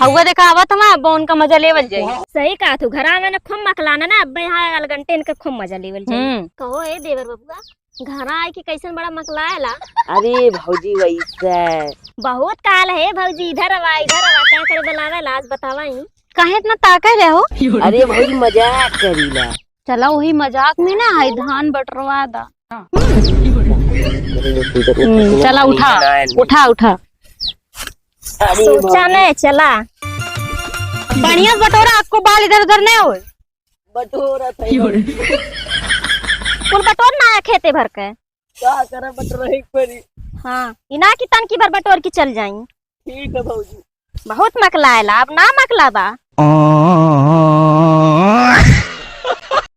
हवा देखा आवत हमा बोन का मजा लेवल जाई। सही कहा तू, घरा में खूब मकलाना ना, अब यहाँ अलगंटे इनके खूब मजा लेवल जाई। कहो ए देवर बबुआ, घरा आई कि कैसन बड़ा मकलाएला। अरे भौजी वैसे बहुत काल है भौजी, इधर आवा क्या करे बुलावेला, आज बतावा ही। काहे इतना ताके रहे हो? अरे भौजी मजाक करीला। चला वही मजाक में ना है धान बटरवा दा। चला उठा उठा उठा। सोचा नहीं चला बढ़िया बटोरा, आपको बाल इधर उधर नहीं हो। बटोरा कुल बटोर ना खेते भर के क्या करे बटोरा एक परी। हाँ इना की तन की भर बटोर की चल जाई। ठीक है भौजी। बहुत मकलाएला, अब ना मकलाबा।